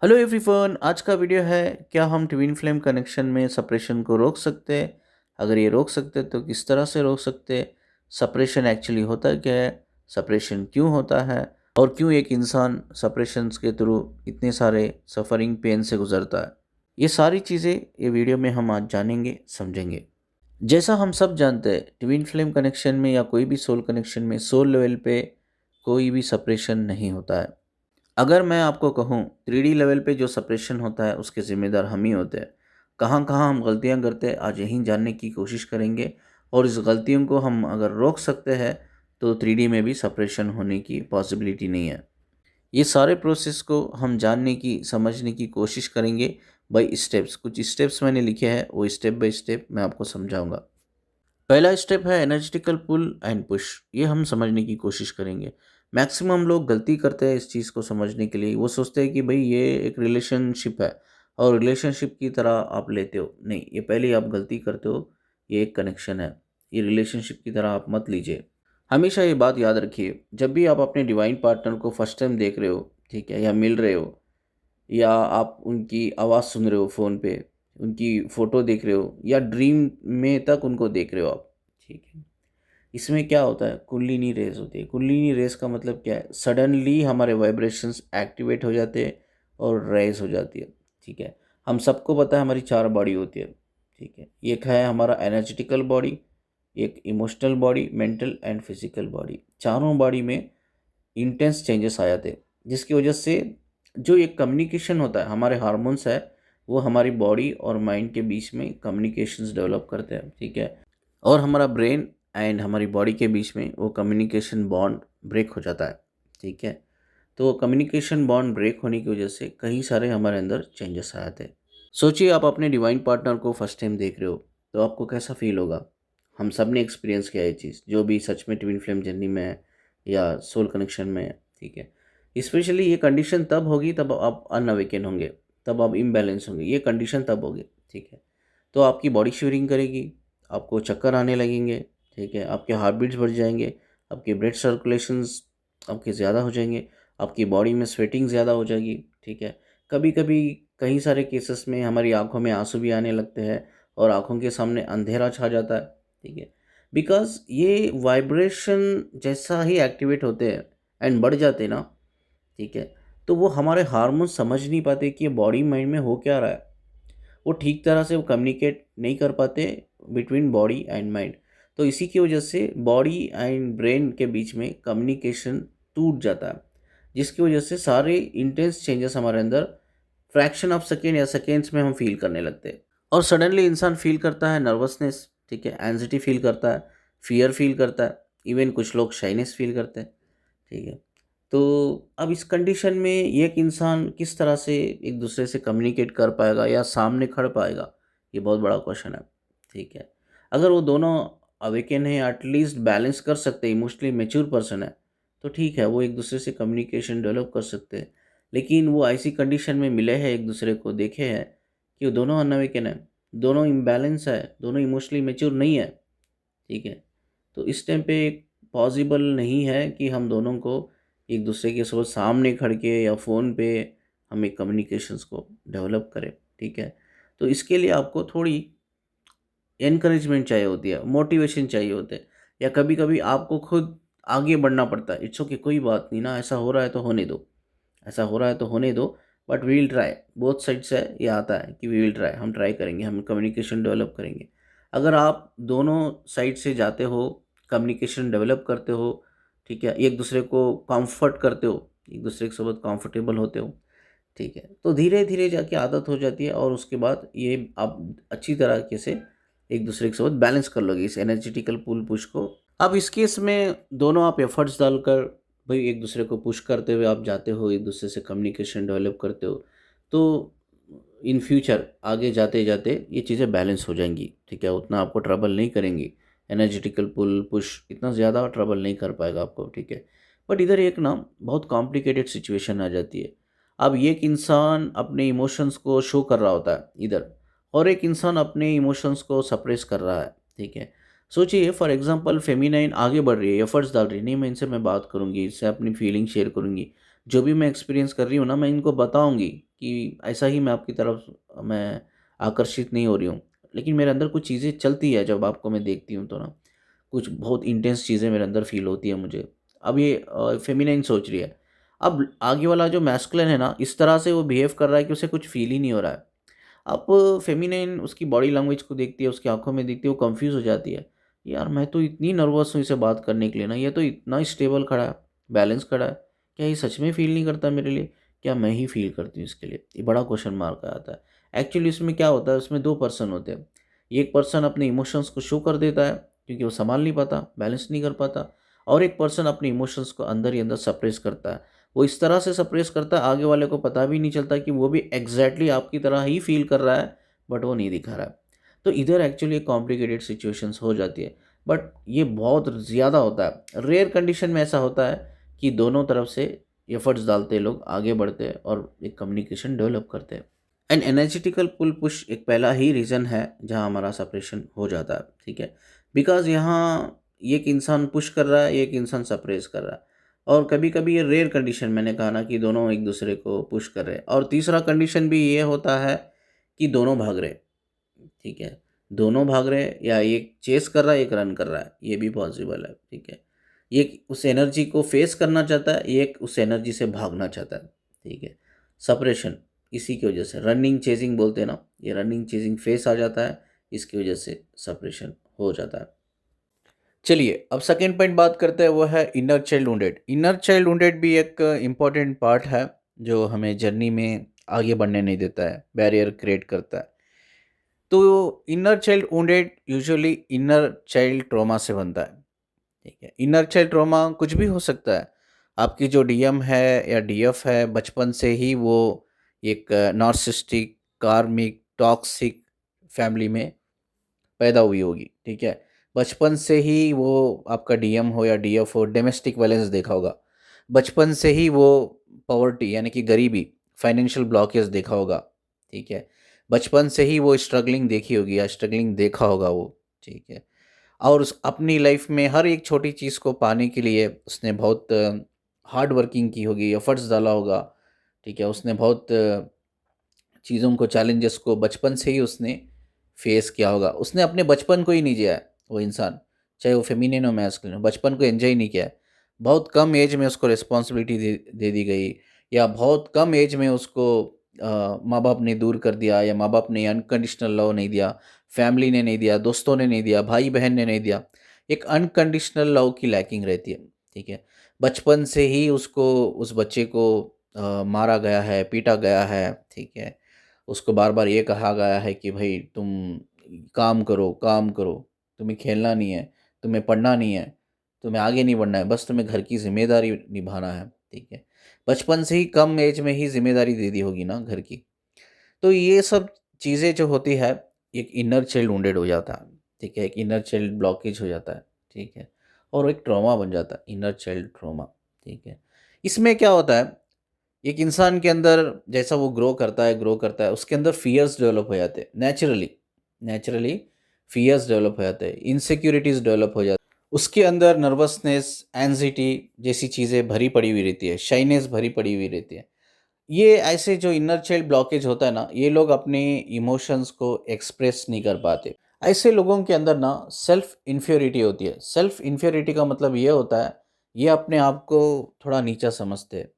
Hello everyone, आज का video है क्या हम ट्विन फ्लेम कनेक्शन में सेपरेशन को रोक सकते हैं। अगर ये रोक सकते हैं तो किस तरह से रोक सकते हैं। सेपरेशन एक्चुअली होता क्या है, सेपरेशन क्यों होता है और क्यों एक इंसान सेपरेशन के थ्रू इतने सारे सफरिंग पेन से गुजरता है। ये सारी चीज़ें ये वीडियो में हम आज जानेंगे समझेंगे। जैसा हम सब जानते हैं, ट्विन फ्लेम कनेक्शन में या कोई भी सोल कनेक्शन में सोल लेवल पे कोई भी सेपरेशन नहीं होता है। अगर मैं आपको कहूँ 3D लेवल पे जो सेपरेशन होता है उसके ज़िम्मेदार हम ही होते हैं। कहाँ कहाँ हम गलतियाँ करते हैं आज यही जानने की कोशिश करेंगे, और इस गलतियों को हम अगर रोक सकते हैं तो 3D में भी सेपरेशन होने की पॉसिबिलिटी नहीं है। ये सारे प्रोसेस को हम जानने की समझने की कोशिश करेंगे बाई स्टेप्स। कुछ स्टेप्स मैंने लिखे हैं, वो स्टेप बाय स्टेप मैं आपको समझाऊंगा। पहला स्टेप है एनर्जेटिकल पुल एंड पुश। ये हम समझने की कोशिश करेंगे। मैक्सिमम लोग गलती करते हैं इस चीज़ को समझने के लिए। वो सोचते हैं कि भाई ये एक रिलेशनशिप है और रिलेशनशिप की तरह आप लेते हो। नहीं, ये पहले ही आप गलती करते हो। ये एक कनेक्शन है, ये रिलेशनशिप की तरह आप मत लीजिए। हमेशा ये बात याद रखिए, जब भी आप अपने डिवाइन पार्टनर को फर्स्ट टाइम देख रहे हो, ठीक है, या मिल रहे हो, या आप उनकी आवाज़ सुन रहे हो फ़ोन पे, उनकी फ़ोटो देख रहे हो, या ड्रीम में तक उनको देख रहे हो आप, ठीक है। इसमें क्या होता है, कुंडलिनी रेज़ होती है। कुंडलिनी रेज़ का मतलब क्या है, सडनली हमारे वाइब्रेशंस एक्टिवेट हो जाते हैं और रेज़ हो जाती है, ठीक है। हम सबको पता है हमारी 4 बॉडी होती है, ठीक है। एक है हमारा एनर्जेटिकल बॉडी, एक emotional body, mental and physical body. चारों बॉडी में इंटेंस चेंजेस आ जाते हैं, जिसकी वजह से जो एक कम्युनिकेशन होता है, हमारे हार्मोन्स है वो हमारी बॉडी और माइंड के बीच में कम्युनिकेशंस डेवलप करते हैं, ठीक है। और हमारा ब्रेन एंड हमारी बॉडी के बीच में वो कम्युनिकेशन बॉन्ड ब्रेक हो जाता है, ठीक है। तो कम्युनिकेशन बॉन्ड ब्रेक होने की वजह से कई सारे हमारे अंदर चेंजेस आ जाते हैं। सोचिए आप अपने डिवाइन पार्टनर को फर्स्ट टाइम देख रहे हो तो आपको कैसा फील होगा। हम सब ने एक्सपीरियंस किया ये चीज़, जो भी सच में ट्विन फ्लेम जर्नी में है या सोल कनेक्शन में है, ठीक है। स्पेशली ये कंडीशन तब होगी तब आप अनअवेकन होंगे, तब आप इम्बैलेंस होंगे। ये कंडीशन तब होगी, ठीक है। तो आपकी बॉडी शिवरिंग करेगी, आपको चक्कर आने लगेंगे, ठीक है। आपके हार्ट बीट्स बढ़ जाएंगे, आपके ब्लड सर्कुलेशंस आपके ज़्यादा हो जाएंगे, आपकी बॉडी में स्वेटिंग ज़्यादा हो जाएगी, ठीक है। कभी कभी कई सारे केसेस में हमारी आंखों में आंसू भी आने लगते हैं और आंखों के सामने अंधेरा छा जाता है, ठीक है। बिकॉज ये वाइब्रेशन जैसा ही एक्टिवेट होते हैं एंड बढ़ जाते हैं ना, ठीक है, तो वो हमारे हार्मोन समझ नहीं पाते कि ये बॉडी माइंड में हो क्या रहा है। वो ठीक तरह से वो कम्युनिकेट नहीं कर पाते बिटवीन बॉडी एंड माइंड। तो इसी की वजह से बॉडी एंड ब्रेन के बीच में कम्युनिकेशन टूट जाता है, जिसकी वजह से सारे इंटेंस चेंजेस हमारे अंदर फ्रैक्शन ऑफ सेकेंड या सेकेंड्स में हम फील करने लगते हैं। और सडनली इंसान फील करता है नर्वसनेस, ठीक है, एंजाइटी फील करता है, फियर फील करता है, इवन कुछ लोग शाइनेस फील करते हैं, ठीक है। तो अब इस कंडीशन में एक इंसान किस तरह से एक दूसरे से कम्युनिकेट कर पाएगा या सामने खड़ पाएगा, ये बहुत बड़ा क्वेश्चन है, ठीक है। अगर वो दोनों अवेकन है, एटलीस्ट बैलेंस कर सकते हैं, इमोशनली मेच्योर पर्सन है, तो ठीक है, वो एक दूसरे से कम्युनिकेशन डेवलप कर सकते हैं। लेकिन वो ऐसी कंडीशन में मिले हैं, एक दूसरे को देखे हैं कि वो दोनों अनअवेकन है, दोनों इम्बैलेंस है, दोनों इमोशनली मेच्योर नहीं है, ठीक है। तो इस टाइम पे पॉसिबल नहीं है कि हम दोनों को एक दूसरे के साथ सामने खड़ के या फ़ोन पे हम एक कम्युनिकेशंस को डेवलप करें, ठीक है। तो इसके लिए आपको थोड़ी एनकरेजमेंट चाहिए होती है, मोटिवेशन चाहिए होते हैं, या कभी कभी आपको खुद आगे बढ़ना पड़ता है। इट्स ओके, कोई बात नहीं ना, ऐसा हो रहा है तो होने दो, ऐसा हो रहा है तो होने दो, but we will try. Both side से ये आता है कि वी विल ट्राई, हम ट्राई करेंगे, हम कम्युनिकेशन डेवलप करेंगे। अगर आप दोनों साइड से जाते हो, कम्युनिकेशन डेवलप करते हो, ठीक है, एक दूसरे को कंफर्ट करते हो, एक दूसरे के साथ कंफर्टेबल होते हो, ठीक है, तो धीरे धीरे जाके आदत हो जाती है और उसके बाद ये आप अच्छी तरीके से एक दूसरे के साथ बैलेंस कर लोगे इस एनर्जेटिकल पुल पुश को। अब इस केस में दोनों आप एफर्ट्स डालकर भाई एक दूसरे को पुश करते हुए आप जाते हो, एक दूसरे से कम्युनिकेशन डेवलप करते हो, तो इन फ्यूचर आगे जाते जाते ये चीज़ें बैलेंस हो जाएंगी, ठीक है। उतना आपको ट्रबल नहीं करेंगी, एनर्जेटिकल पुल पुश इतना ज़्यादा ट्रबल नहीं कर पाएगा आपको, ठीक है। बट इधर एक ना बहुत कॉम्प्लिकेटेड सिचुएशन आ जाती है। अब एक इंसान अपने इमोशंस को शो कर रहा होता है इधर, और एक इंसान अपने इमोशंस को सप्रेस कर रहा है, ठीक है। सोचिए फॉर एग्जांपल फेमिनाइन आगे बढ़ रही है, एफर्ट्स डाल रही है, नहीं मैं इनसे मैं बात करूंगी, इससे अपनी फीलिंग शेयर करूंगी, जो भी मैं एक्सपीरियंस कर रही हूँ ना मैं इनको बताऊंगी, कि ऐसा ही मैं आपकी तरफ मैं आकर्षित नहीं हो रही हूँ, लेकिन मेरे अंदर कुछ चीज़ें चलती है जब आपको मैं देखती हूँ तो ना, कुछ बहुत इंटेंस चीज़ें मेरे अंदर फ़ील होती है मुझे। अब ये फ़ेमिनाइन सोच रही है। अब आगे वाला जो मैस्कुलिन है ना, इस तरह से वो बिहेव कर रहा है कि उसे कुछ फ़ील ही नहीं हो रहा है। अब फ़ेमिनाइन उसकी बॉडी लैंग्वेज को देखती है, उसकी आँखों में देखती है, वो कन्फ्यूज़ हो जाती है। यार मैं तो इतनी नर्वस हूँ इसे बात करने के लिए ना, ये तो इतना स्टेबल खड़ा है, बैलेंस खड़ा है। क्या ये सच में फ़ील नहीं करता मेरे लिए? क्या मैं ही फ़ील करती हूँ इसके लिए? ये बड़ा क्वेश्चन मार्क आता है। एक्चुअली इसमें क्या होता है, उसमें 2 पर्सन होते हैं। एक पर्सन अपने इमोशंस को शो कर देता है क्योंकि वो सँभाल नहीं पाता, बैलेंस नहीं कर पाता, और एक पर्सन अपने इमोशंस को अंदर ही अंदर सप्रेस करता है। वो इस तरह से सप्रेस करता है, आगे वाले को पता भी नहीं चलता कि वो भी एग्ज़ैक्टली आपकी तरह ही फ़ील कर रहा है, बट वो नहीं दिखा रहा है। तो इधर एक्चुअली कॉम्प्लिकेटेड सिचुएशंस हो जाती है, बट ये बहुत ज़्यादा होता है। रेयर कंडीशन में ऐसा होता है कि दोनों तरफ से एफर्ट्स डालते हैं, लोग आगे बढ़ते हैं और एक कम्युनिकेशन डेवलप करते हैं। एंड एनर्जेटिकल पुल पुश एक पहला ही रीज़न है जहाँ हमारा सेपरेशन हो जाता है, ठीक है? बिकॉज़ यहाँ एक इंसान पुश कर रहा है, एक इंसान सप्रेस कर रहा है, और कभी-कभी ये रेयर कंडीशन मैंने कहा ना कि दोनों एक दूसरे को पुश कर रहे हैं, और तीसरा कंडीशन भी ये होता है कि दोनों भाग रहे हैं, ठीक है? दोनों भाग रहे हैं, या एक चेस कर रहा है, एक रन कर रहा है, ये भी पॉसिबल है, ठीक है? एक उस एनर्जी को फेस करना चाहता है, एक उस एनर्जी से भागना चाहता है, ठीक है? सेपरेशन इसी की वजह से रनिंग चेजिंग बोलते हैं ना, ये रनिंग चेजिंग फेस आ जाता है, इसकी वजह से सेपरेशन हो जाता है। चलिए अब सेकेंड पॉइंट बात करते हैं, वो है inner child wounded. Inner child wounded भी एक इम्पॉर्टेंट पार्ट है जो हमें जर्नी में आगे बढ़ने नहीं देता है, बैरियर क्रिएट करता है। तो inner child wounded usually inner child trauma से बनता है, ठीक है? इनर चाइल्ड ट्रॉमा कुछ भी हो सकता है। आपकी जो डीएम है या डीएफ है, बचपन से ही वो एक नार्सिसिस्टिक, कार्मिक, टॉक्सिक फैमिली में पैदा हुई होगी, ठीक है? बचपन से ही वो आपका डीएम हो या डीएफ हो, डोमेस्टिक वायलेंस देखा होगा। बचपन से ही वो पॉवर्टी यानी कि गरीबी, फाइनेंशियल ब्लॉकेज देखा होगा, ठीक है? बचपन से ही वो स्ट्रगलिंग देखी होगी या स्ट्रगलिंग देखा होगा वो, ठीक है? और उस अपनी लाइफ में हर एक छोटी चीज़ को पाने के लिए उसने बहुत हार्ड वर्किंग की होगी, एफर्ट्स डाला होगा, ठीक है? उसने बहुत चीज़ों को, चैलेंजेस को बचपन से ही उसने फेस किया होगा। उसने अपने बचपन को ही नहीं जिया है वो इंसान, चाहे वो फेमिनिन हो मैस्कुलिन हो, बचपन को एंजॉय नहीं किया है। बहुत कम एज में उसको रिस्पॉन्सिबिलिटी दे दी गई, या बहुत कम एज में उसको माँ बाप ने दूर कर दिया, या माँ बाप ने अनकंडीशनल लव नहीं दिया, फैमिली ने नहीं दिया, दोस्तों ने नहीं दिया, भाई बहन ने नहीं दिया। एक अनकंडीशनल लव की लैकिंग रहती है, ठीक है? बचपन से ही उसको, उस बच्चे को मारा गया है, पीटा गया है, ठीक है? उसको बार-बार ये कहा गया है कि भई तुम काम करो, तुम्हें खेलना नहीं है, तुम्हें पढ़ना नहीं है, तुम्हें आगे नहीं बढ़ना है, बस तुम्हें घर की ज़िम्मेदारी निभाना है, ठीक है? बचपन से ही कम एज में ही ज़िम्मेदारी दे दी होगी ना घर की। तो ये सब चीज़ें जो होती है, एक इनर चाइल्ड वुंडेड हो जाता है, ठीक है? एक इनर चाइल्ड ब्लॉकेज हो जाता है, ठीक है? और एक ट्रॉमा बन जाता है, इनर चाइल्ड ट्रॉमा, ठीक है? इसमें क्या होता है, एक इंसान के अंदर जैसा वो ग्रो करता है, उसके अंदर फ़ियर्स डेवलप हो जाते हैं नेचुरली, नेचुरली फ़ियर्स डेवलप हो जाते हैं, इनसिक्योरिटीज़ डेवलप हो जाती है। उसके अंदर नर्वसनेस, एंग्ज़ायटी जैसी चीज़ें भरी पड़ी हुई रहती है, शाइनेस भरी पड़ी हुई रहती है। ये ऐसे जो इनर चाइल्ड ब्लॉकेज होता है ना, ये लोग अपने इमोशंस को एक्सप्रेस नहीं कर पाते। ऐसे लोगों के अंदर ना सेल्फ इन्फियोरिटी होती है। सेल्फ इन्फियोरिटी का मतलब ये होता है, ये अपने आप को थोड़ा नीचा समझते हैं,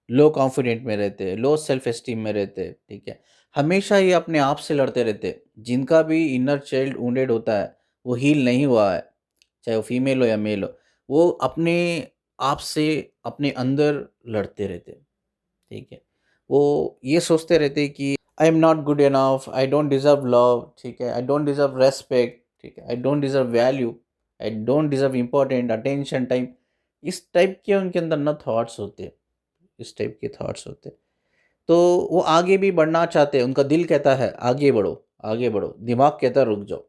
लो कॉन्फिडेंट में रहते हैं, लो सेल्फ एस्टीम में रहते हैं, ठीक है? हमेशा ये अपने आप से लड़ते रहते हैं। जिनका भी इनर चाइल्ड वुंडेड होता है, वो हील नहीं हुआ है, चाहे वो फीमेल हो या मेल हो, वो अपने आप से अपने अंदर लड़ते रहते हैं, ठीक है? वो ये सोचते रहते हैं कि I am not good enough, I don't deserve love, ठीक है? आई डोंट डिज़र्व रिस्पेक्ट, ठीक है? I don't deserve value, I don't deserve important attention, time. इस टाइप के उनके अंदर ना थॉट्स होते हैं, इस टाइप के थॉट्स होते हैं। तो वो आगे भी बढ़ना चाहते हैं, उनका दिल कहता है आगे बढ़ो, दिमाग कहता है रुक जाओ।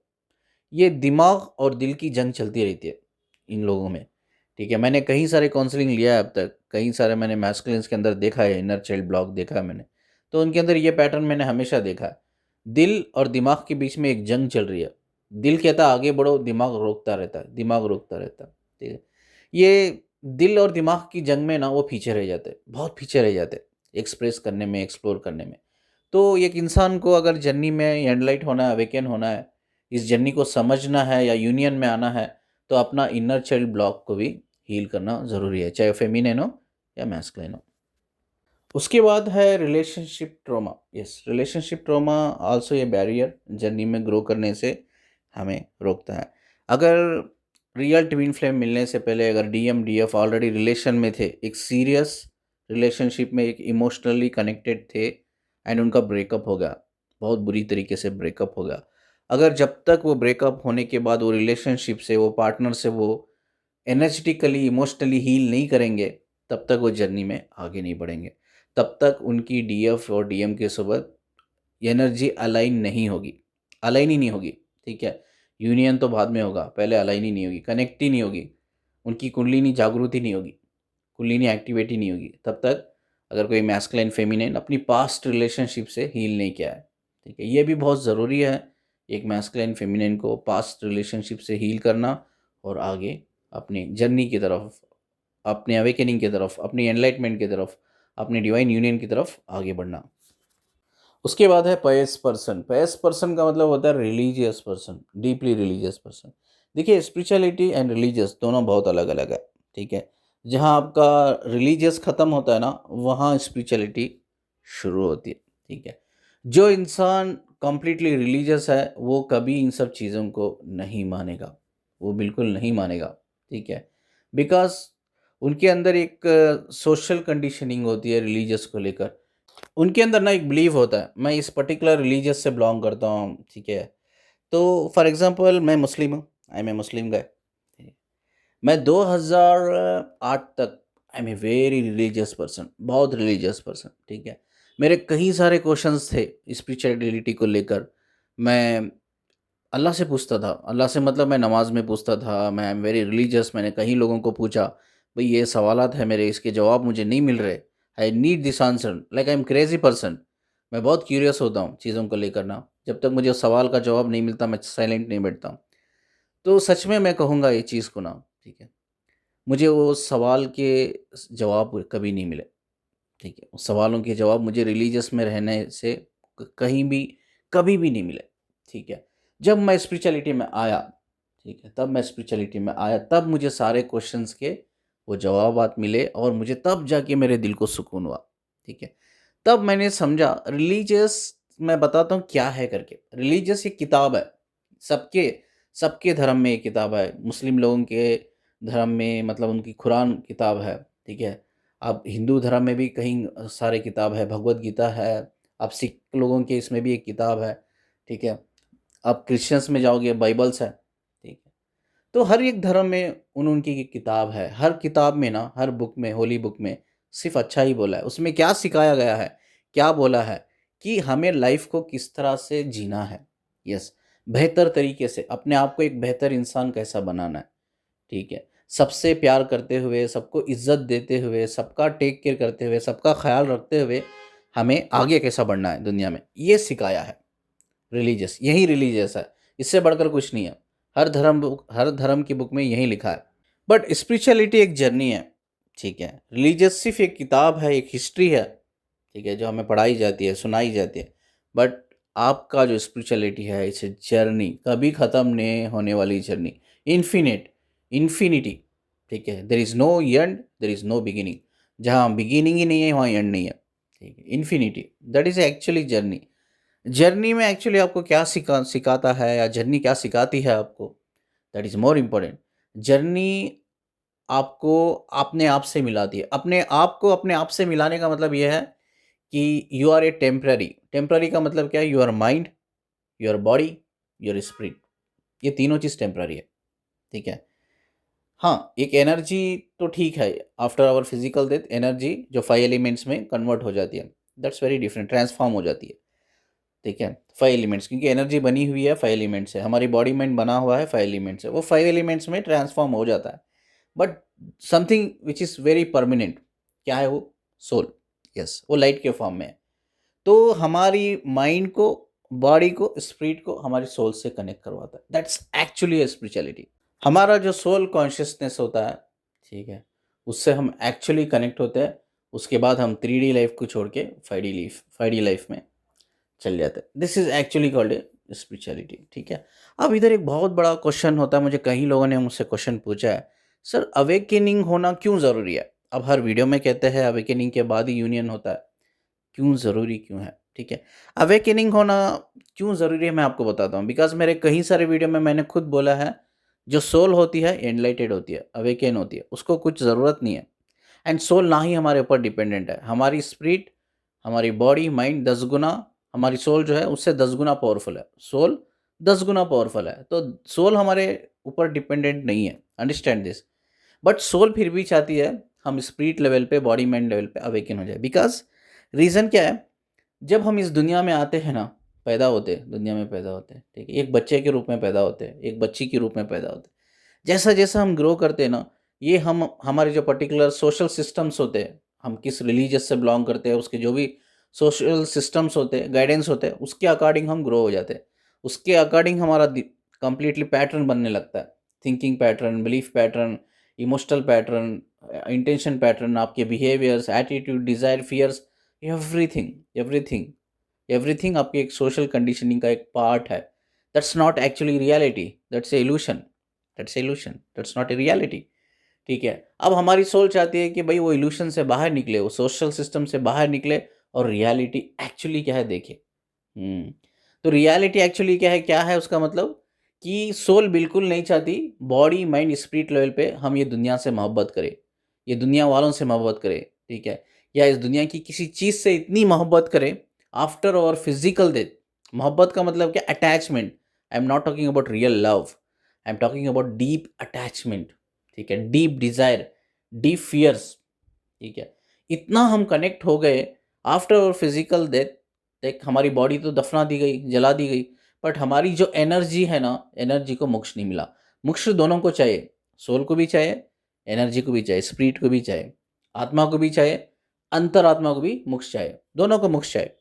ये दिमाग और दिल की जंग चलती रहती है इन लोगों में, ठीक है? मैंने कई सारे काउंसलिंग लिया है अब तक, कई सारे मैंने मैस्कुलिन्स के अंदर देखा है, इनर चाइल्ड ब्लॉक देखा है मैंने। तो उनके अंदर ये पैटर्न मैंने हमेशा देखा है। दिल और दिमाग के बीच में एक जंग चल रही है। दिल कहता है आगे बढ़ो, दिमाग रोकता रहता है, ठीक है? ये दिल और दिमाग की जंग में ना वो पीछे रह जाते हैं, बहुत पीछे रह जाते हैं। एक्सप्रेस करने में, एक्सप्लोर करने में। तो एक इंसान को अगर जर्नी में एनलाइट होना है, अवेकन होना है, इस जर्नी को समझना है या यूनियन में आना है, तो अपना इनर चाइल्ड ब्लॉक को भी हील करना ज़रूरी है, चाहे फेमिनिन हो या मैस्कुलिन हो। उसके बाद है relationship trauma. Yes, relationship trauma also a barrier journey में ग्रो करने से हमें रोकता है। अगर रियल ट्विन फ्लेम मिलने से पहले अगर डीएम डीएफ ऑलरेडी रिलेशन में थे, एक सीरियस रिलेशनशिप में, एक इमोशनली कनेक्टेड थे, एंड उनका ब्रेकअप हो गया, बहुत बुरी तरीके से ब्रेकअप हो गया। अगर जब तक वो ब्रेकअप होने के बाद वो रिलेशनशिप से, वो पार्टनर से वो एनर्जेटिकली इमोशनली हील नहीं करेंगे, तब तक वो जर्नी में आगे नहीं बढ़ेंगे। तब तक उनकी डीएफ और डीएम के साथ एनर्जी अलाइन नहीं होगी, अलाइन ही नहीं होगी। ठीक है, यूनियन तो बाद में होगा, पहले अलाइन ही नहीं होगी, कनेक्ट ही नहीं होगी, उनकी कुंडलिनी जागृति नहीं होगी, कुंडलिनी एक्टिवेट ही नहीं होगी तब तक, अगर कोई मैस्कुलिन फेमिनिन अपनी पास्ट रिलेशनशिप से हील नहीं किया है। ठीक है, ये भी बहुत ज़रूरी है एक मैस्कुलिन फेमिनिन को पास्ट रिलेशनशिप से हील करना और आगे अपनी जर्नी की तरफ, अपने अवेकनिंग की तरफ, अपनी एनलाइटमेंट की तरफ, अपनी डिवाइन यूनियन की तरफ आगे बढ़ना। उसके बाद है पयस पर्सन। पयस पर्सन का मतलब होता है religious person, deeply religious person. देखिए, स्पिरिचुअलिटी एंड रिलीजियस दोनों बहुत अलग अलग है। ठीक है, जहाँ आपका रिलीजियस ख़त्म होता है ना, वहाँ स्पिरिचुअलिटी शुरू होती है। ठीक है, जो इंसान कंप्लीटली रिलीजियस है वो कभी इन सब चीज़ों को नहीं मानेगा, वो बिल्कुल नहीं मानेगा। ठीक है, बिकॉज उनके अंदर एक सोशल कंडीशनिंग होती है रिलीजियस को लेकर। उनके अंदर ना एक बिलीव होता है, मैं इस पर्टिकुलर रिलीजियस से बिलोंग करता हूँ। ठीक है, तो फॉर एग्जांपल मैं मुस्लिम हूँ, आई एम ए मुस्लिम गाय। मैं 2008 तक I am a very religious person, बहुत रिलीजियस पर्सन। ठीक है, मेरे कई सारे क्वेश्चंस थे स्पिरिचुअलिटी को लेकर। मैं अल्लाह से पूछता था, अल्लाह से मतलब मैं नमाज में पूछता था, मैं वेरी रिलीजियस। मैंने कई लोगों को पूछा, भाई ये सवालात है मेरे, इसके जवाब मुझे नहीं मिल रहे, I need this answer, like I am crazy person. मैं बहुत क्यूरियस होता हूँ चीज़ों को लेकर ना, जब तक मुझे उस सवाल का जवाब नहीं मिलता मैं साइलेंट नहीं बैठता हूँ। तो सच में मैं कहूँगा ये चीज़ को ना, ठीक है, मुझे वो सवाल के जवाब कभी नहीं मिले। ठीक है, उस सवालों के जवाब मुझे रिलीजियस में रहने से कहीं भी कभी भी नहीं मिले। ठीक है, जब मैं स्पिरिचुअलिटी में आया, ठीक है, तब मैं स्पिरिचुअलिटी में आया, तब मुझे सारे क्वेश्चंस के वो जवाबात मिले और मुझे तब जाके मेरे दिल को सुकून हुआ। ठीक है, तब मैंने समझा रिलीजियस, मैं बताता हूँ क्या है करके। रिलीजियस एक किताब है, सबके सबके धर्म में एक किताब है। मुस्लिम लोगों के धर्म में मतलब उनकी कुरान किताब है। ठीक है, अब हिंदू धर्म में भी कहीं सारे किताब है, भगवत गीता है। अब सिख लोगों के इसमें भी एक किताब है। ठीक है, अब क्रिश्चियंस में जाओगे बाइबल्स है। ठीक है, तो हर एक धर्म में उनकी एक किताब है। हर किताब में ना, हर बुक में, होली बुक में सिर्फ अच्छा ही बोला है। उसमें क्या सिखाया गया है, क्या बोला है कि हमें लाइफ को किस तरह से जीना है। यस, बेहतर तरीके से अपने आप को एक बेहतर इंसान कैसा बनाना है। ठीक है, सबसे प्यार करते हुए, सबको इज्जत देते हुए, सबका टेक केयर करते हुए, सबका ख्याल रखते हुए हमें आगे कैसा बढ़ना है दुनिया में, ये सिखाया है रिलीजियस। यही रिलीजियस है, इससे बढ़कर कुछ नहीं है। हर धर्म की बुक में यही लिखा है। बट स्पिरिचुअलिटी एक जर्नी है। ठीक है, रिलीजियस सिर्फ एक किताब है, एक हिस्ट्री है। ठीक है, जो हमें पढ़ाई जाती है, सुनाई जाती है। बट आपका जो स्पिरिचुअलिटी है, इट्स ए जर्नी, कभी ख़त्म नहीं होने वाली जर्नी, इन्फिनिट, इन्फिनिटी। ठीक है, there is no end, there is no beginning. जहाँ बिगिनिंग ही नहीं है वहाँ एंड नहीं है। ठीक है, infinity, that is actually journey. Journey में एक्चुअली आपको क्या सिखाता है, या जर्नी क्या सिखाती है आपको, that is more important. Journey आपको अपने आप से मिलाती है। अपने आप को अपने आप से मिलाने का मतलब ये है कि you are a temporary. Temporary का मतलब क्या है, your mind, your body, your spirit, ये तीनों चीज़ टेम्पररी है। ठीक है, हाँ, एक एनर्जी तो ठीक है, after our physical death energy जो 5 एलिमेंट्स में कन्वर्ट हो जाती है, दैट्स वेरी डिफरेंट, ट्रांसफॉर्म हो जाती है। ठीक है, 5 एलिमेंट्स, क्योंकि एनर्जी बनी हुई है 5 एलिमेंट्स से, हमारी बॉडी माइंड बना हुआ है 5 एलिमेंट्स से, वो 5 एलिमेंट्स में ट्रांसफॉर्म हो जाता है। But something which is very permanent, क्या है वो, सोल। यस, वो लाइट के फॉर्म में है। तो हमारी माइंड को, बॉडी को, स्पिरिट को हमारी सोल से कनेक्ट करवाता है। That's actually spirituality. हमारा जो सोल कॉन्शियसनेस होता है, ठीक है, उससे हम एक्चुअली कनेक्ट होते हैं, उसके बाद हम 3D लाइफ को छोड़ के 5D लाइफ में चल जाते हैं। This is actually called a spirituality, ठीक है। अब इधर एक बहुत बड़ा क्वेश्चन होता है, मुझे कई लोगों ने मुझसे क्वेश्चन पूछा है, सर अवेकनिंग होना क्यों ज़रूरी है? अब हर वीडियो में कहते हैं अवेकनिंग के बाद ही यूनियन होता है, क्यों ज़रूरी क्यों है? ठीक है, अवेकनिंग होना क्यों ज़रूरी है मैं आपको बताता हूँ। बिकॉज़ मेरे कई सारे वीडियो में मैंने खुद बोला है, जो सोल होती है एनलाइटेड होती है, अवेकन होती है, उसको कुछ ज़रूरत नहीं है। एंड सोल ना ही हमारे ऊपर डिपेंडेंट है। हमारी स्पिरिट, हमारी बॉडी, माइंड 10 गुना, हमारी सोल जो है उससे 10 गुना पावरफुल है। सोल 10 गुना पावरफुल है, तो सोल हमारे ऊपर डिपेंडेंट नहीं है, अंडरस्टैंड दिस। बट सोल फिर भी चाहती है हम स्पिरिट लेवल पे, बॉडी माइंड लेवल पे अवेकन हो जाए। बिकॉज रीज़न क्या है, जब हम इस दुनिया में आते हैं ना, पैदा होते हैं, दुनिया में पैदा होते हैं, ठीक है, एक बच्चे के रूप में पैदा होते हैं, एक बच्ची के रूप में पैदा होते हैं। जैसा जैसा हम ग्रो करते हैं ना, ये हम हमारे जो पर्टिकुलर सोशल सिस्टम्स होते हैं, हम किस रिलीजियस से बिलोंग करते हैं, उसके जो भी सोशल सिस्टम्स होते हैं, गाइडेंस होते हैं, उसके अकॉर्डिंग हम ग्रो हो जाते हैं। उसके अकॉर्डिंग हमारा कंप्लीटली पैटर्न बनने लगता है। Thinking pattern, belief pattern, emotional pattern, intention pattern, आपके behaviours, attitude, desire, fears, everything everything everything आपकी एक सोशल कंडीशनिंग का एक पार्ट है। That's not actually reality, that's a illusion, that's not a reality, ठीक है। अब हमारी सोल चाहती है कि भाई वो इल्यूशन से बाहर निकले, वो सोशल सिस्टम से बाहर निकले और रियलिटी एक्चुअली क्या है देखे। तो रियलिटी एक्चुअली क्या है उसका मतलब कि सोल बिल्कुल नहीं चाहती बॉडी माइंड स्पिरिट लेवल पे हम ये दुनिया से मोहब्बत करें, ये दुनिया वालों से मोहब्बत करें, ठीक है, या इस दुनिया की किसी चीज़ से इतनी मोहब्बत करें आफ्टर और फिजिकल डेथ। मोहब्बत का मतलब क्या, attachment. I am not talking about real love, I am talking about deep attachment, ठीक है, डीप डिज़ायर, डीप फियर्स, ठीक है। इतना हम कनेक्ट हो गए आफ्टर और फिजिकल डेथ, देख हमारी बॉडी तो दफना दी गई, जला दी गई, बट हमारी जो एनर्जी है ना, एनर्जी को मोक्ष नहीं मिला। मोक्ष दोनों को चाहिए, सोल को भी चाहिए, एनर्जी को भी चाहिए, स्पिरिट को भी चाहिए, आत्मा को भी चाहिए, अंतरात्मा को भी मोक्ष चाहिए, दोनों को मोक्ष चाहिए।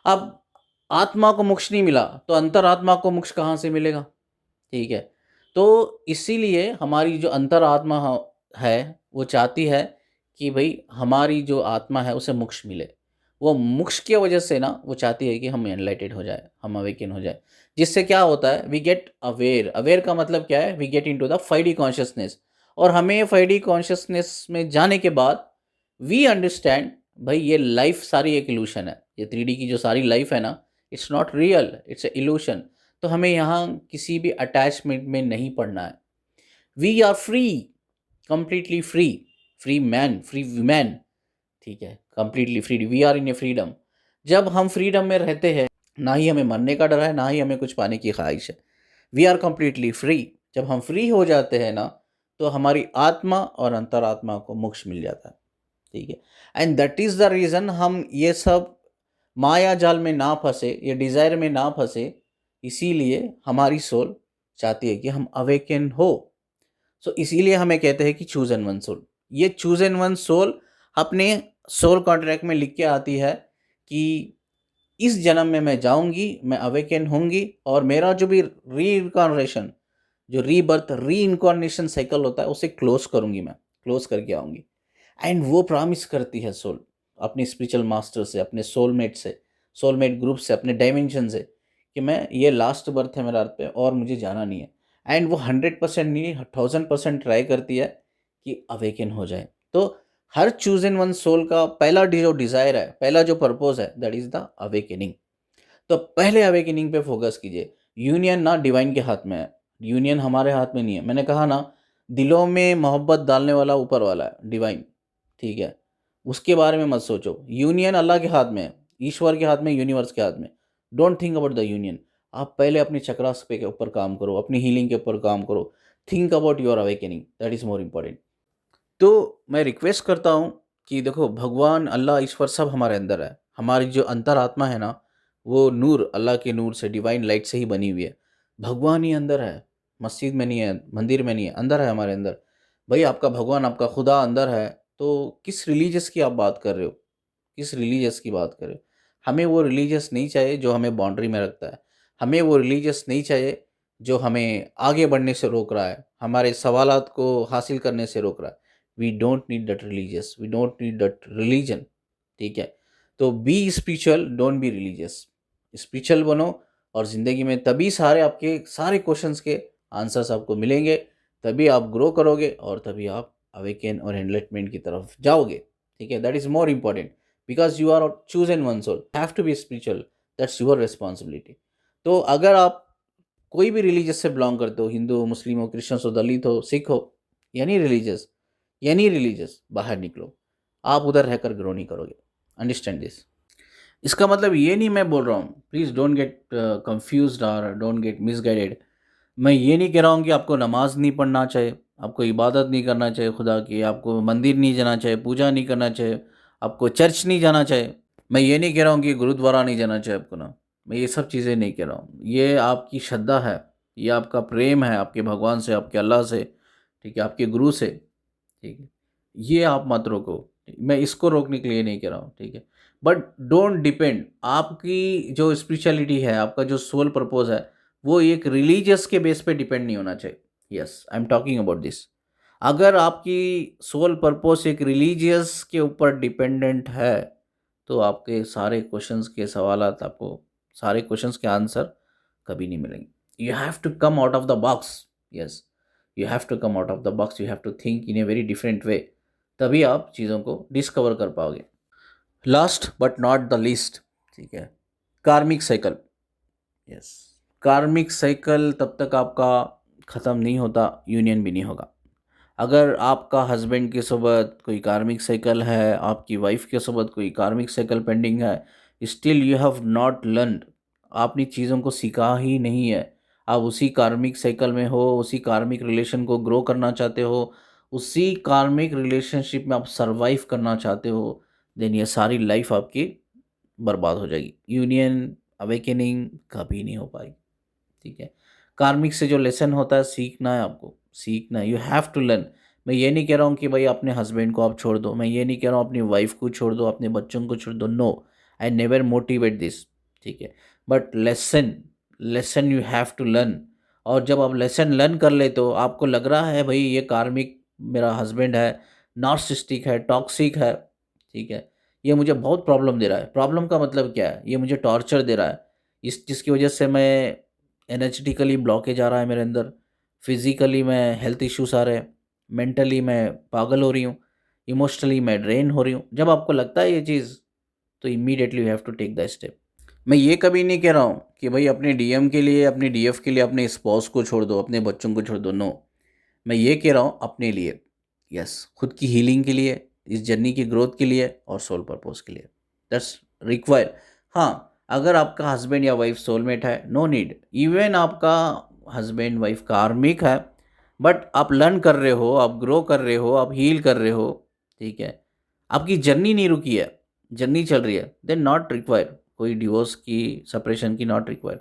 अब आत्मा को मोक्ष नहीं मिला तो अंतरात्मा को मोक्ष कहाँ से मिलेगा, ठीक है। तो इसीलिए हमारी जो अंतरात्मा है वो चाहती है कि भाई हमारी जो आत्मा है उसे मोक्ष मिले। वो मोक्ष की वजह से ना वो चाहती है कि हम एनलाइटेड हो जाए, हम अवेकन हो जाए, जिससे क्या होता है, वी गेट अवेयर। अवेयर का मतलब क्या है, we get into the 5D consciousness. और हमें 5D कॉन्शियसनेस में जाने के बाद वी अंडरस्टैंड भाई ये लाइफ सारी एक इल्यूशन है, ये 3D की जो सारी लाइफ है ना, it's not real, it's a evolution. तो हमें यहाँ किसी भी अटैचमेंट में नहीं पड़ना है। We are free, completely free, free man, free women, ठीक है, completely free, we are in a freedom. जब हम फ्रीडम में रहते हैं, ना ही हमें मरने का डर है, ना ही हमें कुछ पाने की ख्वाहिश है, वी आर कंप्लीटली फ्री। जब हम फ्री हो जाते हैं ना, तो हमारी आत्मा और अंतरात्मा को मोक्ष मिल जाता है, ठीक है। And that is the reason हम ये सब माया जाल में ना फंसे, ये डिज़ायर में ना फंसे, इसीलिए हमारी सोल चाहती है कि हम अवेकन हो। सो इसीलिए हमें कहते हैं कि चूज एंड वन सोल। ये चूज एंड वन सोल अपने सोल कॉन्ट्रैक्ट में लिख के आती है कि इस जन्म में मैं जाऊंगी, मैं अवेकन होंगी, और मेरा जो भी री इनकॉर्नेशन, जो रीबर्थ री इनकॉर्नेशन साइकिल होता है उसे क्लोज करूंगी, मैं क्लोज करके आऊंगी। एंड वो प्रॉमिस करती है सोल अपने स्पिरिचुअल मास्टर से, अपने सोलमेट से, सोलमेट ग्रुप से, अपने डायमेंशन से, कि मैं ये लास्ट बर्थ है मेरा अर्थ पे और मुझे जाना नहीं है। एंड वो 100% नहीं, 1000% ट्राई करती है कि अवेकन हो जाए। तो हर चूज इन वन सोल का पहला जो डिज़ायर है, पहला जो पर्पस है, दैट इज़ द अवेकनिंग। तो पहले अवेकनिंग पे फोकस कीजिए। यूनियन ना डिवाइन के हाथ में है, यूनियन हमारे हाथ में नहीं है। मैंने कहा ना, दिलों में मोहब्बत डालने वाला ऊपर वाला है, डिवाइन, ठीक है, उसके बारे में मत सोचो। यूनियन अल्लाह के हाथ में है, ईश्वर के हाथ में, यूनिवर्स के हाथ में। Don't think about the union. आप पहले अपने चक्रास पे के ऊपर काम करो, अपनी हीलिंग के ऊपर काम करो। Think about your awakening, that is more important. तो मैं रिक्वेस्ट करता हूँ कि देखो, भगवान, अल्लाह, ईश्वर सब हमारे अंदर है। हमारी जो अंतरात्मा है ना, वो नूर, अल्लाह के नूर से, डिवाइन लाइट से ही बनी हुई है। भगवान ही अंदर है, मस्जिद में नहीं है, मंदिर में नहीं है, अंदर है हमारे अंदर। भाई आपका भगवान, आपका खुदा अंदर है, तो किस रिलीजियस की आप बात कर रहे हो, किस रिलीजियस की बात कर रहे हो? हमें वो रिलीजियस नहीं चाहिए जो हमें बाउंड्री में रखता है। हमें वो रिलीजियस नहीं चाहिए जो हमें आगे बढ़ने से रोक रहा है, हमारे सवालात को हासिल करने से रोक रहा है। We don't need that religious, we don't need that religion, ठीक है। तो be spiritual, don't be religious, spiritual बनो और ज़िंदगी में तभी सारे आपके सारे क्वेश्चंस के आंसर्स आपको मिलेंगे, तभी आप ग्रो करोगे और तभी आप अवेकन और एनलाइटमेंट की तरफ जाओगे, ठीक है। That is more important because you are chosen one soul, have to be spiritual, that's your responsibility. तो अगर आप कोई भी रिलीजियस से बिलोंग करते हो, हिंदू हो, मुस्लिम हो, क्रिश्चियंस हो, दलित हो, सिख हो, यानी रिलीजियस, बाहर निकलो, आप उधर रहकर ग्रो नहीं करोगे। Understand this. इसका मतलब ये नहीं मैं बोल रहा हूँ, प्लीज़ डोंट गेट कंफ्यूज्ड और डोंट गेट मिसगाइडेड। मैं ये नहीं कह रहा हूँ कि आपको नमाज नहीं पढ़ना चाहिए, आपको इबादत नहीं करना चाहिए खुदा की, आपको मंदिर नहीं जाना चाहिए, पूजा नहीं करना चाहिए, आपको चर्च नहीं जाना चाहिए। मैं ये नहीं कह रहा हूँ कि गुरुद्वारा नहीं जाना चाहिए आपको ना, मैं ये सब चीज़ें नहीं कह रहा हूँ। ये आपकी श्रद्धा है, ये आपका प्रेम है आपके भगवान से, आपके अल्लाह से, ठीक है, आपके गुरु से, ठीक है। ये आप मत रोको, मैं इसको रोकने के लिए नहीं कह रहा हूँ, ठीक है। बट डोंट डिपेंड, आपकी जो स्पिरिचुअलिटी है, आपका जो सोल पर्पस है, वो एक रिलीजियस के बेस पे डिपेंड नहीं होना चाहिए। Yes, I am talking about this. अगर आपकी सोल पर्पस एक रिलीजियस के ऊपर डिपेंडेंट है, तो आपके सारे क्वेश्चंस के सवालात, आपको सारे क्वेश्चंस के आंसर कभी नहीं मिलेंगे। You have to come out of the box. Yes, you have to come out of the box, you have to think in a very different way, तभी आप चीज़ों को डिस्कवर कर पाओगे। Last but not the least, ठीक है, कार्मिक cycle. Yes, कार्मिक साइकिल तब तक आपका ख़त्म नहीं होता, यूनियन भी नहीं होगा। अगर आपका हस्बैंड के साथ कोई कार्मिक साइकिल है, आपकी वाइफ के साथ कोई कार्मिक साइकिल पेंडिंग है, still you have not learn, आपने चीज़ों को सीखा ही नहीं है, आप उसी कार्मिक साइकिल में हो, उसी कार्मिक रिलेशन को ग्रो करना चाहते हो, उसी कार्मिक रिलेशनशिप में आप सरवाइव करना चाहते हो, देन ये सारी लाइफ आपकी बर्बाद हो जाएगी। यूनियन, अवेकनिंग कभी नहीं हो पाएगी, ठीक है। कार्मिक से जो लेसन होता है, सीखना है आपको, सीखना है, यू हैव टू लर्न। मैं ये नहीं कह रहा हूँ कि भाई अपने हस्बैंड को आप छोड़ दो, मैं ये नहीं कह रहा हूँ अपनी वाइफ को छोड़ दो, अपने बच्चों को छोड़ दो, no, I never motivate this, ठीक है। But lesson, lesson you have to learn. और जब आप लेसन लर्न कर लेते हो, आपको लग रहा है भाई ये कार्मिक मेरा हस्बैंड है, नार्सिसिस्टिक है, टॉक्सिक है, ठीक है, ये मुझे बहुत प्रॉब्लम दे रहा है। प्रॉब्लम का मतलब क्या है? ये मुझे टॉर्चर दे रहा है, इस जिसकी वजह से मैं एनर्जेटिकली ब्लॉकेज आ रहा है मेरे अंदर, फिज़िकली मैं हेल्थ इश्यूज़ आ रहे हैं, मेंटली मैं पागल हो रही हूँ, इमोशनली मैं ड्रेन हो रही हूँ। जब आपको लगता है ये चीज़, तो immediately you have to take the step. मैं ये कभी नहीं कह रहा हूँ कि भाई अपने डीएम के लिए, अपने डीएफ के लिए अपने स्पॉस को छोड़ दो, अपने बच्चों को छोड़ दो, नो। मैं ये कह रहा हूँ अपने लिए, यस, खुद की हीलिंग के लिए, इस जर्नी की ग्रोथ के लिए और सोल पर्पस के लिए, दैट्स रिक्वायर। हाँ, अगर आपका हस्बैंड या वाइफ सोलमेट है, नो नीड। इवन आपका हस्बैंड वाइफ कार्मिक है, बट आप लर्न कर रहे हो, आप ग्रो कर रहे हो, आप हील कर रहे हो, ठीक है, आपकी जर्नी नहीं रुकी है, जर्नी चल रही है, देन नॉट रिक्वायर कोई डिवोर्स की, सेपरेशन की, नॉट रिक्वायर।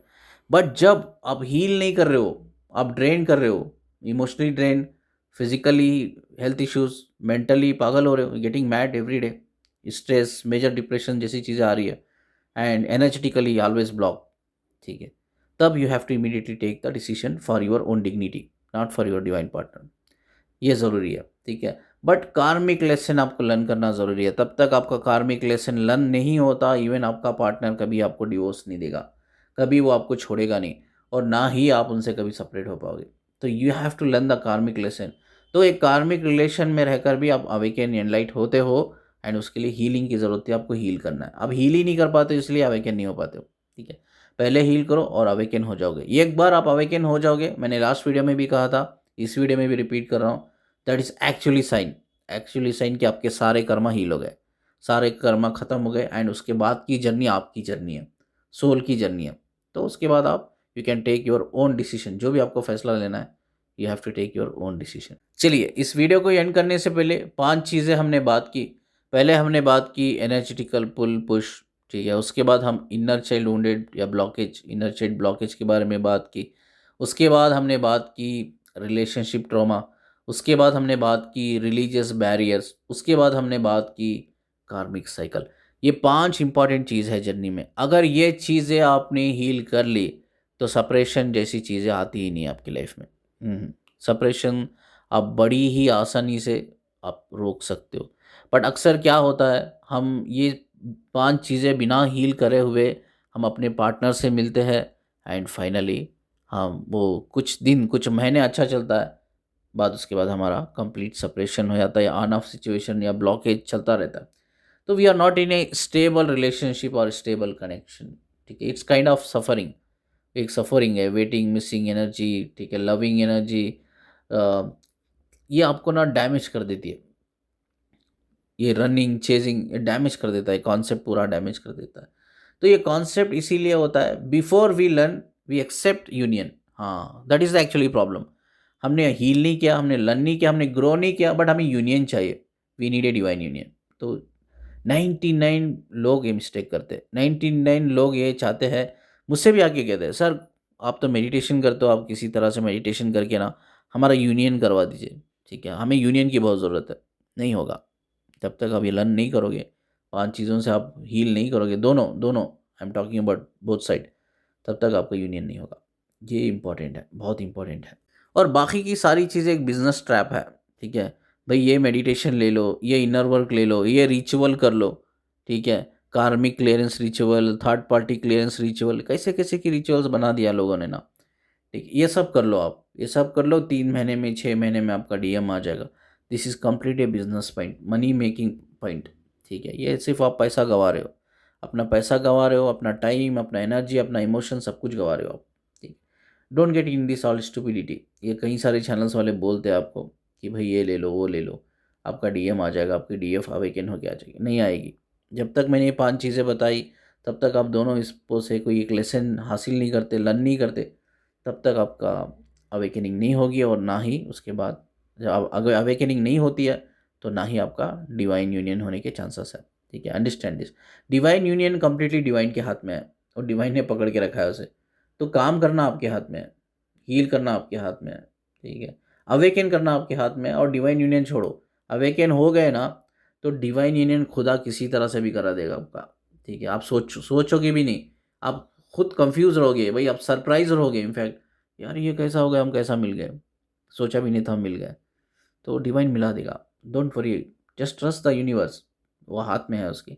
बट जब आप हील नहीं कर रहे हो, आप ड्रेन कर रहे हो, emotionally drain, physically health issues, mentally पागल हो रहे हो, getting mad every day, stress, major depression जैसी चीज़ें आ रही है, एंड एनर्जेटिकली ऑलवेज ब्लॉक, ठीक है, तब you have to immediately take the decision for your own dignity, not for your divine partner. ये ज़रूरी है, ठीक है। बट कार्मिक लेसन आपको लर्न करना ज़रूरी है। तब तक आपका कार्मिक लेसन लर्न नहीं होता, इवन आपका पार्टनर कभी आपको डिवोर्स नहीं देगा, कभी वो आपको छोड़ेगा नहीं, और ना ही आप उनसे कभी सेपरेट हो पाओगे। तो you have to learn the karmic lesson. तो एक कार्मिक रिलेशन में रहकर भी आप अवेकन एनलाइट होते हो, एंड उसके लिए हीलिंग की ज़रूरत है, आपको हील करना है। अब हील ही नहीं कर पाते, इसलिए अवेकन नहीं हो पाते हो, ठीक है। पहले हील करो और अवेकन हो जाओगे। एक बार आप अवेकन हो जाओगे, मैंने लास्ट वीडियो में भी कहा था, इस वीडियो में भी रिपीट कर रहा हूँ, दैट इज़ एक्चुअली साइन कि आपके सारे कर्मा हील हो गए, सारे कर्मा ख़त्म हो गए, एंड उसके बाद की जर्नी आपकी जर्नी है, सोल की जर्नी है। तो उसके बाद आप you can take your own decision, जो भी आपको फैसला लेना है, you have to take your own decision. चलिए, इस वीडियो को एंड करने से पहले 5 चीज़ें हमने बात की। पहले हमने बात की एनर्जेटिकल पुल पुश, ठीक है। उसके बाद हम इनर चाइल्ड वुंडेड या ब्लॉकेज, इनर चाइल्ड ब्लॉकेज के बारे में बात की। उसके बाद हमने बात की रिलेशनशिप ट्रॉमा। उसके बाद हमने बात की रिलीजियस बैरियर्स। उसके बाद हमने बात की कार्मिक साइकिल। ये 5 इंपॉर्टेंट चीज़ है जर्नी में। अगर ये चीज़ें आपने हील कर ली, तो सेपरेशन जैसी चीज़ें आती ही नहीं आपकी लाइफ में। सेपरेशन आप बड़ी ही आसानी से आप रोक सकते हो। बट अक्सर क्या होता है, हम ये 5 चीज़ें बिना हील करे हुए हम अपने पार्टनर से मिलते हैं एंड फाइनली हम वो कुछ दिन, कुछ महीने अच्छा चलता है, बाद उसके बाद हमारा कंप्लीट सेपरेशन हो जाता है या ऑन ऑफ सिचुएशन या ब्लॉकेज चलता रहता है। तो we are not in a stable relationship और स्टेबल कनेक्शन, ठीक है। इट्स काइंड ऑफ सफरिंग, एक सफरिंग है, वेटिंग, मिसिंग एनर्जी, ठीक है, लविंग एनर्जी, ये आपको ना डैमेज कर देती है। ये रनिंग चेजिंग ये डैमेज कर देता है, कॉन्सेप्ट पूरा डैमेज कर देता है। तो ये कॉन्सेप्ट इसीलिए होता है, before we learn we accept union. हाँ, that is the actually problem. हमने हील नहीं किया, हमने लर्न नहीं किया, हमने ग्रो नहीं किया, बट हमें यूनियन चाहिए। We need a divine union. तो 99 लोग ये मिस्टेक करते हैं, 99 लोग ये चाहते हैं। मुझसे भी आके कहते हैं, सर आप तो मेडिटेशन करते हो, आप किसी तरह से मेडिटेशन करके ना हमारा यूनियन करवा दीजिए। ठीक है, हमें यूनियन की बहुत ज़रूरत है। नहीं होगा जब तक आप ये लर्न नहीं करोगे, 5 चीज़ों से आप हील नहीं करोगे, दोनों दोनों, I am talking about both side, तब तक आपका यूनियन नहीं होगा। ये इंपॉर्टेंट है, बहुत इंपॉर्टेंट है। और बाकी की सारी चीज़ें एक बिजनेस ट्रैप है, ठीक है। भाई ये मेडिटेशन ले लो, ये इनर वर्क ले लो, ये रिचुअल कर लो, ठीक है, कार्मिक clearance ritual, third party clearance ritual, कैसे कैसे की रिचुअल्स बना दिया लोगों ने ना। ठीक है, ये सब कर लो आप, ये सब कर लो, 3 महीने में 6 महीने में आपका डीएम आ जाएगा। This is complete A business point, money making point. ठीक है, ये सिर्फ आप पैसा गंवा रहे हो, अपना पैसा गंवा रहे हो, अपना टाइम, अपना एनर्जी, अपना इमोशन, सब कुछ गंवा रहे हो आप। ठीक, don't get in this all stupidity. ये कई सारे चैनल्स वाले बोलते हैं आपको कि भाई ये ले लो, वो ले लो, आपका डीएम आ जाएगा, आपकी डीएफ अवेकन होके आ जाएगी। नहीं आएगी। जब तक मैंने ये 5 चीज़ें बताई, तब तक आप दोनों इस पो से कोई एक लेसन हासिल नहीं करते, लर्न नहीं करते, तब तक आपका अवेकनिंग नहीं होगी। और ना ही उसके बाद जब अगर अवेकनिंग नहीं होती है, तो ना ही आपका डिवाइन यूनियन होने के चांसेस है। ठीक है, understand this. Divine union completely divine के हाथ में है, और डिवाइन ने पकड़ के रखा है उसे। तो काम करना आपके हाथ में है, हील करना आपके हाथ में है, ठीक है, अवेकन करना आपके हाथ में है। और डिवाइन यूनियन छोड़ो, अवेकन हो गए ना, तो डिवाइन यूनियन खुदा किसी तरह से भी करा देगा आपका। ठीक है, आप सोचोगे भी नहीं, आप खुद कंफ्यूज रहोगे भाई, आप सरप्राइज रहोगे इनफैक्ट, यार ये कैसा हो गया, हम कैसा मिल गए, सोचा भी नहीं था हम मिल गए। तो डिवाइन मिला देगा, don't worry, just trust the universe, वो हाथ में है उसकी।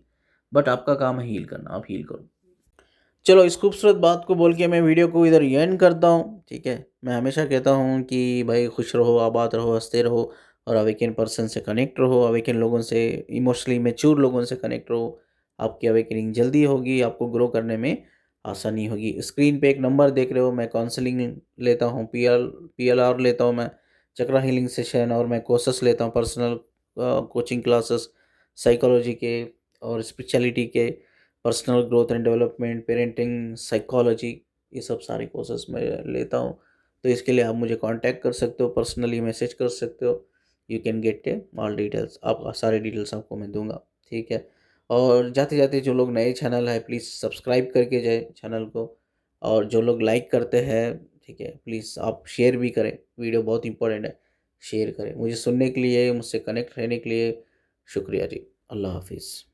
बट आपका काम है हील करना, आप हील करो। चलो, इस खूबसूरत बात को बोल के मैं वीडियो को इधर एंड करता हूँ। ठीक है, मैं हमेशा कहता हूँ कि भाई खुश रहो, आबाद रहो, हंसते रहो, और अवेकन पर्सन से कनेक्ट रहो, अवेकन लोगों से, इमोशनली मैच्योर लोगों से कनेक्ट रहो। आपकी अवेकनिंग जल्दी होगी, आपको ग्रो करने में आसानी होगी। स्क्रीन पे एक नंबर देख रहे हो, मैं काउंसलिंग लेता हूँ, PLR लेता हूँ मैं, चक्रा हीलिंग सेशन, और मैं कोर्सेस लेता हूँ, पर्सनल कोचिंग क्लासेस, साइकोलॉजी के और स्पिरिचुअलिटी के, personal growth and development, parenting, psychology, ये सब सारे कोर्सेस मैं लेता हूँ। तो इसके लिए आप मुझे कांटेक्ट कर सकते हो, पर्सनली मैसेज कर सकते हो। You can get A all details, आप सारे डिटेल्स आपको मैं दूंगा। ठीक है, और जाते जाते जो लोग नए चैनल है, प्लीज़ सब्सक्राइब करके जाए चैनल को। और जो लोग लाइक करते हैं, ठीक है, प्लीज़ आप शेयर भी करें, वीडियो बहुत इंपॉर्टेंट है, शेयर करें। मुझे सुनने के लिए, मुझसे कनेक्ट रहने के लिए शुक्रिया जी। अल्लाह हाफिज़।